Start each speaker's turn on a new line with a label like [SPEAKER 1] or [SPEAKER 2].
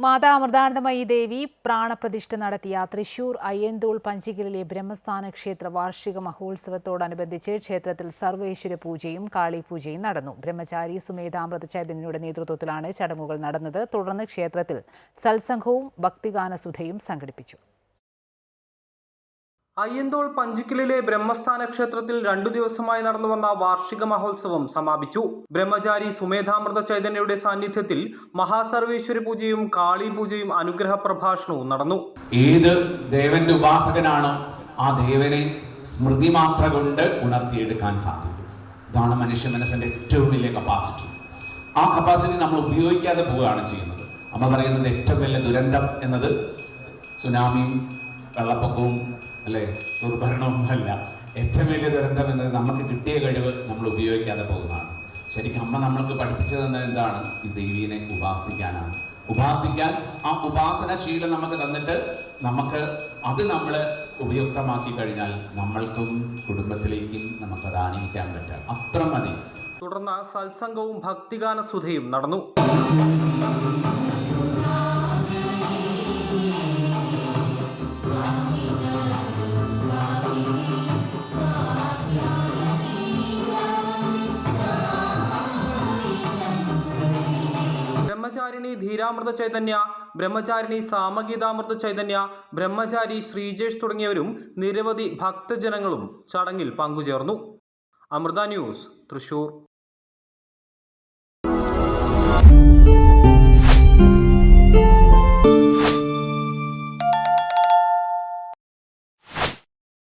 [SPEAKER 1] മാതാ അമൃതാനന്ദമയി ദേവി പ്രാണപ്രതിഷ്ഠ നടത്തിയ തൃശൂർ അയ്യന്തോൾ പഞ്ചികയിലെ ബ്രഹ്മസ്ഥാന ക്ഷേത്ര വാർഷിക മഹോത്സവത്തോടനുബന്ധിച്ച് ക്ഷേത്രത്തിൽ സർവേശ്വര പൂജയും കാളിപൂജയും നടന്നു. ബ്രഹ്മചാരി സുമേധാമൃത ചൈതന്യയുടെ നേതൃത്വത്തിലാണ് ചടങ്ങുകൾ നടന്നത്. തുടർന്ന് ക്ഷേത്രത്തിൽ സത്സംഗവും ഭക്തിഗാനസുധയും സംഘടിപ്പിച്ചു.
[SPEAKER 2] അയ്യന്തോൾ പഞ്ചിക്കലിലെ ബ്രഹ്മസ്ഥാന ക്ഷേത്രത്തിൽ 2 ദിവസമായി നടന്നുവന്ന വാർഷിക മഹോത്സവം സമാപിച്ചു. ബ്രഹ്മചാരി സുമേധാമൃത ചൈതന്യയുടെ സാന്നിധ്യത്തിൽ മഹാസർവേശ്വര പൂജയും കാളി പൂജയും അനുഗ്രഹ പ്രഭാഷണവും നടന്നു.
[SPEAKER 3] ഏത് ദേവന്റെ ഉപാസകനാണോ ആ ദേവനെ സ്മൃതി മാത്ര കൊണ്ട് ഉണർത്തിയെടുക്കാൻ സാധിക്കും. ഇതാണ് മനുഷ്യ മനസ്സിന്റെ ഏറ്റവും വലിയ കപ്പാസിറ്റി. ആ കപ്പാസിറ്റി നമ്മൾ ഉപയോഗിക്കാതെ പോവുകയാണ് ചെയ്യുന്നത്. നമ്മൾ പറയുന്നത് ഏറ്റവും വലിയ ദുരന്തം എന്നത് സുനാമിയും വെള്ളപ്പൊക്കവും അല്ലെ ദുർഭരണമൊന്നുമല്ല. ഏറ്റവും വലിയ ദുരന്തം എന്നത് നമുക്ക് കിട്ടിയ കഴിവ് നമ്മൾ ഉപയോഗിക്കാതെ പോകുന്നതാണ്. ശരിക്കും അമ്മ നമ്മൾക്ക് പഠിപ്പിച്ചു തന്നത് എന്താണ്? ഈ ദേവീനെ ഉപാസിക്കാനാണ്. ഉപാസിക്കാൻ ആ ഉപാസനശീലം നമുക്ക് തന്നിട്ട് നമുക്ക് അത് നമ്മൾ ഉപയുക്തമാക്കി കഴിഞ്ഞാൽ നമ്മൾക്കും കുടുംബത്തിലേക്കും നമുക്കത് ആനയിക്കാൻ പറ്റാം. അത്ര മതി.
[SPEAKER 2] തുടർന്ന് സത്സംഗവും ഭക്തിഗാനസുധയും നടന്നു. ബ്രഹ്മചാരിണി ധീരാമൃത ചൈതന്യ, ബ്രഹ്മചാരിണി സാമഗീതാമൃത ചൈതന്യ, ബ്രഹ്മചാരി ശ്രീജേഷ് തുടങ്ങിയവരും നിരവധി ഭക്തജനങ്ങളും ചടങ്ങിൽ പങ്കുചേർന്നു. അമൃത ന്യൂസ്, തൃശൂർ.